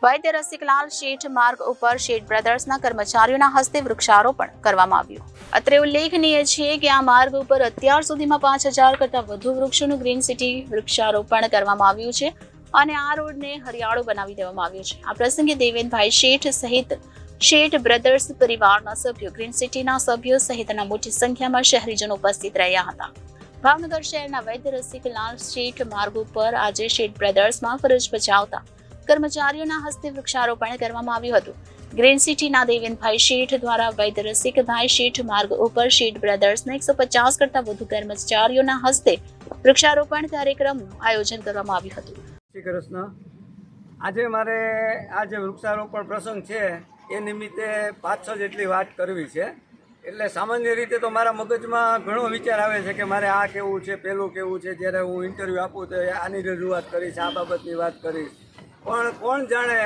વૈદ્ય રસિકલાલ શેઠ માર્ગ ઉપર શેઠ બ્રધર્સના કર્મચારીઓના હસ્તે વૃક્ષારોપણ કરવામાં આવ્યું. અત્રે ઉલ્લેખનીય છે કે આ માર્ગ ઉપર અત્યાર સુધીમાં 5000 કરતા વધુ વૃક્ષોનું ગ્રીન સિટી વૃક્ષારોપણ કરવામાં આવ્યું છે અને આ રોડને હરિયાળો બનાવી દેવામાં આવ્યો છે. આ પ્રસંગે દેવેનભાઈ શેઠ સહિત શેઠ બ્રધર્સ પરિવારના સભ્યો, ગ્રીન સિટીના સભ્યો સહિતના મોટી સંખ્યામાં શહેરીજનો ઉપસ્થિત રહ્યા હતા. ભાવનગર શહેરના વૈદ્ય રસિકલાલ શેઠ માર્ગ ઉપર આજે શેઠ બ્રધર્સમાં ફરજ બજાવતા કર્મચારીઓના હસ્તે વૃક્ષારોપણ કરવામાં આવ્યું હતું. ગ્રીન સિટીના દેવેનભાઈ શેઠ દ્વારા વૈદ્ય રસિકભાઈ શેઠ માર્ગ ઉપર શેઠ બ્રધર્સના 150 કરતા વધુ કર્મચારીઓના હસ્તે વૃક્ષારોપણ કાર્યક્રમનું આયોજન કરવામાં આવ્યું હતું. શ્રી કૃષ્ણ. આજે મારે આ જે વૃક્ષારોપણ પ્રસંગ છે એ નિમિત્તે 5-6 જેટલી વાત કરવી છે. એટલે સામાન્ય રીતે તો મારા મગજમાં ઘણો વિચાર આવે છે કે મારે આ કેવું છે, પેલું કેવું છે. જ્યારે હું ઇન્ટરવ્યૂ આપું તો આની રજૂઆત કરીશ, આ બાબતની વાત કરીશ. પણ કોણ જાણે,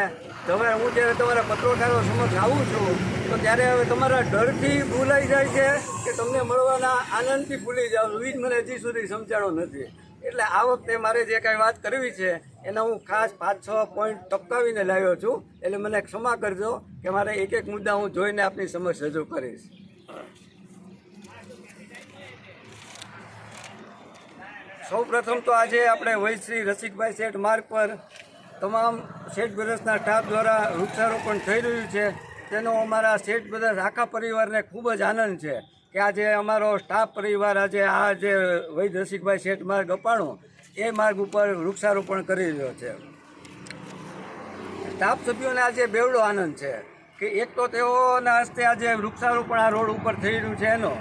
હવે હું જ્યારે તમારા પત્રકારો સમક્ષ આવું છું તો ત્યારે હવે તમારા ડરથી ભૂલાઈ જાય છે કે તમને મળવાના આનંદથી ભૂલી જાઉં છું. એ જ મને હજી સુધી સમજાણો નથી. એટલે આ વખતે મારે જે કાંઈ વાત કરવી છે એના હું ખાસ 5-6 પોઈન્ટ ટપકાવીને લાવ્યો છું. એટલે મને ક્ષમા કરજો કે મારે એક એક મુદ્દા હું જોઈને આપની સમક્ષ રજૂ કરીશ. સૌ પ્રથમ તો આજે આપણે વૈશ્રી રસિકભાઈ શેઠ માર્ગ પર તમામ શેઠ બ્રધર્સના સ્ટાફ દ્વારા વૃક્ષારોપણ થઈ રહ્યું છે. તેનો અમારા શેઠ બ્રધર્સ આખા પરિવારને ખૂબ જ આનંદ છે કે આજે અમારો સ્ટાફ પરિવાર આજે આ જે વૈદ્ય રસિકભાઈ શેઠ માર્ગ અપાણો એ માર્ગ ઉપર વૃક્ષારોપણ કરી રહ્યો છે. સ્ટાફ સભ્યોને આજે બેવડો આનંદ છે કે એક તો તેઓના હસ્તે આજે વૃક્ષારોપણ આ રોડ ઉપર થઈ રહ્યું છે એનો,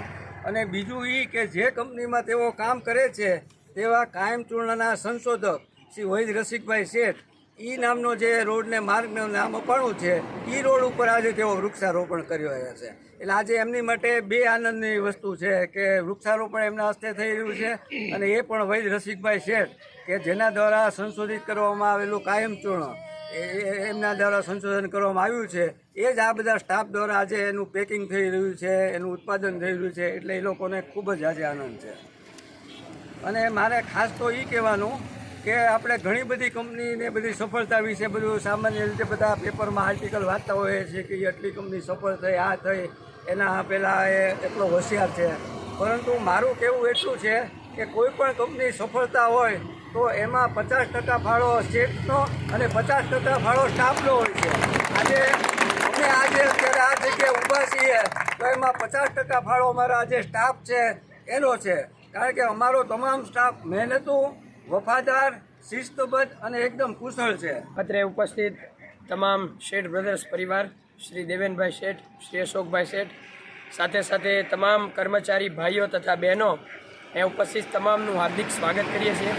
અને બીજું એ કે જે કંપનીમાં તેઓ કામ કરે છે તેવા કાયમચૂર્ણના સંશોધક શ્રી વૈદ્ય રસિકભાઈ શેઠ એ નામનો જે રોડને માર્ગનું નામ અપાણું છે એ રોડ ઉપર આજે તેઓ વૃક્ષારોપણ કરી રહ્યા છે. એટલે આજે એમની માટે બે આનંદની વસ્તુ છે કે વૃક્ષારોપણ એમના હસ્તે થઈ રહ્યું છે અને એ પણ વૈદ્ય રસિકભાઈ શેઠ કે જેના દ્વારા સંશોધિત કરવામાં આવેલું કાયમચૂર્ણ એમના દ્વારા સંશોધન કરવામાં આવ્યું છે એ જ આ બધા સ્ટાફ દ્વારા આજે એનું પેકિંગ થઈ રહ્યું છે, એનું ઉત્પાદન થઈ રહ્યું છે. એટલે એ લોકોને ખૂબ જ આજે આનંદ છે. અને મારે ખાસ તો એ કહેવાનું કે આપણે ઘણી બધી કંપનીને બધી સફળતા વિશે બધું સામાન્ય રીતે બધા પેપરમાં આર્ટિકલ વાંચતા હોઈએ છીએ કે એટલી કંપની સફળ થઈ, આ થઈ, એના પહેલાં એ એટલો હોશિયાર છે. પરંતુ મારું કહેવું એટલું છે કે કોઈ પણ કંપની સફળતા હોય તો એમાં 50% ફાળો શેઠનો અને 50% ફાળો સ્ટાફનો હોય છે. અમે આજે અત્યારે આ જગ્યાએ ઊભા છીએ તો એમાં 50% ફાળો અમારા આજે સ્ટાફ છે એનો છે. કારણ કે અમારો તમામ સ્ટાફ મહેનતુ, વફાદાર, શિસ્તબદ્ધ અને એકદમ કુશળ છે. અત્રે ઉપસ્થિત તમામ શેઠ બ્રધર્સ પરિવાર, શ્રી દેવેનભાઈ શેઠ, શ્રી અશોકભાઈ શેઠ, સાથે સાથે તમામ કર્મચારી ભાઈઓ તથા બહેનો એ ઉપસ્થિત તમામનું હાર્દિક સ્વાગત કરીએ છીએ.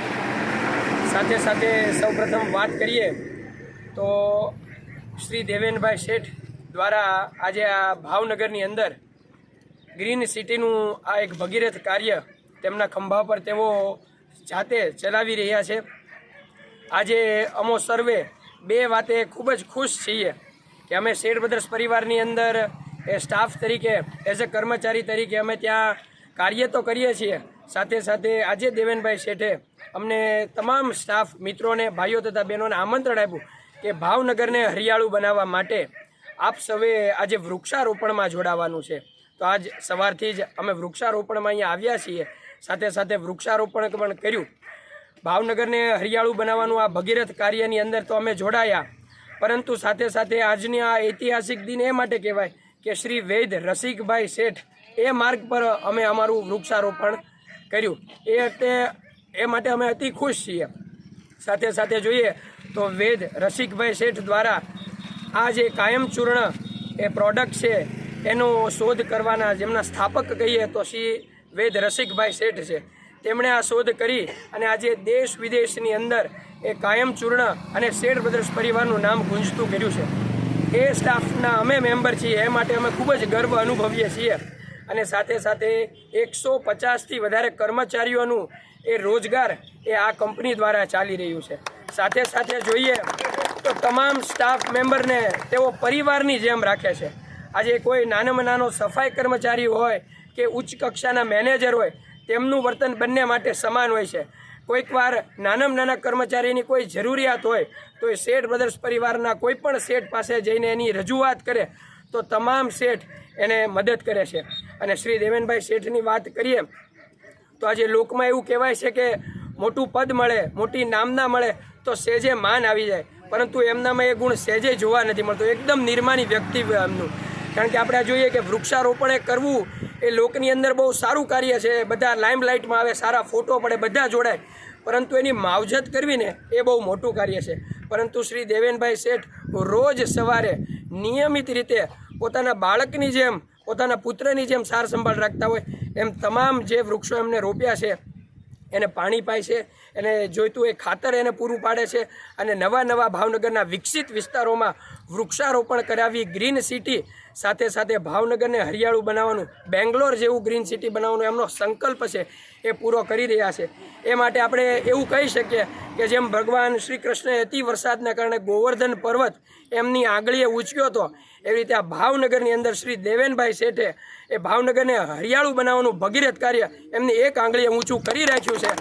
સાથે સાથે સૌપ્રથમ વાત કરીએ તો શ્રી દેવેનભાઈ શેઠ દ્વારા આજે આ ભાવનગરની અંદર ગ્રીન સિટીનું આ એક ભગીરથ કાર્ય તેમના ખંભા પર તેઓ જાતે ચલાવી રહ્યા છે. આજે અમો સર્વે બે વાતે ખૂબ જ ખુશ છીએ કે અમે શેઠ બ્રધર્સ પરિવારની અંદર એ સ્ટાફ તરીકે, એઝ અ કર્મચારી તરીકે અમે ત્યાં કાર્ય તો કરીએ છીએ, સાથે સાથે આજે દેવેનભાઈ શેઠે અમને તમામ સ્ટાફ મિત્રોને, ભાઈઓ તથા બહેનોને આમંત્રણ આપ્યું કે ભાવનગરને હરિયાળું બનાવવા માટે આપ સૌએ આજે વૃક્ષારોપણમાં જોડાવાનું છે. તો આજ સવારથી જ અમે વૃક્ષારોપણમાં અહીંયા આવ્યા છીએ, સાથે સાથે વૃક્ષારોપણ પણ કર્યું. ભાવનગરને હરિયાળું બનાવવાનું આ ભગીરથ કાર્યની અંદર તો અમે જોડાયા, પરંતુ સાથે સાથે આજની આ ઐતિહાસિક દિન એ માટે કહેવાય કે શ્રી વૈદ્ય રસિકભાઈ શેઠ એ માર્ગ પર અમે અમારું વૃક્ષારોપણ કર્યું. એ માટે અમે અતિ ખુશ છીએ. સાથે સાથે જોઈએ તો વૈદ્ય રસિકભાઈ શેઠ દ્વારા આ જે કાયમચૂર્ણ એ પ્રોડક્ટ છે એનો શોધ કરવાના જેમના સ્થાપક કહીએ તો શ્રી વૈદ્ય રસિકભાઈ શેઠ છે. તેમણે આ શોધ કરી અને આજે દેશ વિદેશની અંદર એ કાયમચૂર્ણ અને શેઠ બ્રધર્સ પરિવારનું નામ ગુંજતું કર્યું છે. એ સ્ટાફના અમે મેમ્બર છીએ, એ માટે અમે ખૂબ જ ગર્વ અનુભવીએ છીએ. અને સાથે સાથે 150થી વધારે કર્મચારીઓનું એ રોજગાર એ આ કંપની દ્વારા ચાલી રહ્યું છે. સાથે સાથે જોઈએ તો તમામ સ્ટાફ મેમ્બરને તેઓ પરિવારની જેમ રાખે છે. આજે કોઈ નાનામાં નાનો સફાઈ કર્મચારી હોય કે ઉચ્ચ કક્ષાના મેનેજર હોય, તેમનું વર્તન બંને માટે સમાન હોય છે. કોઈક વાર નાનામાં નાના કર્મચારીની કોઈ જરૂરિયાત હોય તો એ શેઠ બ્રધર્સ પરિવારના કોઈ પણ શેઠ પાસે જઈને એની રજૂઆત કરે તો તમામ શેઠ એને મદદ કરે છે. અને શ્રી દેવેનભાઈ શેઠની વાત કરીએ તો આજે લોકમાં એવું કહેવાય છે કે મોટું પદ મળે, મોટી નામના મળે તો સેજે માન આવી જાય, પરંતુ એમનામાં એ ગુણ સેજે જોવા નથી મળતો. એકદમ નિર્માની વ્યક્તિ એમનું. કારણ કે આપણે જોઈએ કે વૃક્ષારોપણ એ કરવું એ લોકની અંદર બહુ સારું કાર્ય છે, બધા લાઇમલાઇટમાં આવે, સારા ફોટો પડે, બધા જોડાય, પરંતુ એની માવજત કરવી ને એ બહુ મોટું કાર્ય છે. પરંતુ શ્રી દેવેનભાઈ શેઠ રોજ સવારે નિયમિત રીતે પોતાના બાળકની જેમ, પોતાના પુત્રની જેમ સાર સંભાળ રાખતા હોય એમ તમામ જે વૃક્ષો એમને રોપ્યા છે એને પાણી પાય છે, એને જોઈતું એ ખાતર એને પૂરું પાડે છે. અને નવા નવા ભાવનગરના વિકસિત વિસ્તારોમાં વૃક્ષારોપણ કરાવી ગ્રીન સિટી સાથે સાથે ભાવનગરને હરિયાળું બનાવવાનું, બેંગ્લોર જેવું ગ્રીન સિટી બનાવવાનો એમનો સંકલ્પ છે એ પૂરો કરી રહ્યા છે. એ માટે આપણે એવું કહી શકીએ કે જેમ ભગવાન શ્રી કૃષ્ણએ અતિ વરસાદના કારણે ગોવર્ધન પર્વત એમની આંગળીએ ઉંચક્યો હતો, એવી રીતે આ ભાવનગરની અંદર શ્રી દેવેનભાઈ શેઠે એ ભાવનગરને હરિયાળું બનાવવાનું ભગીરથ કાર્ય એમની એક આંગળીએ ઊંચું કરી રાખ્યું છે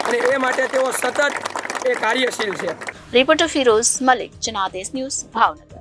અને એ માટે તેઓ સતત એ કાર્યશીલ છે. Reporter Firoz Malik, Janadesh news, Bhavnagar.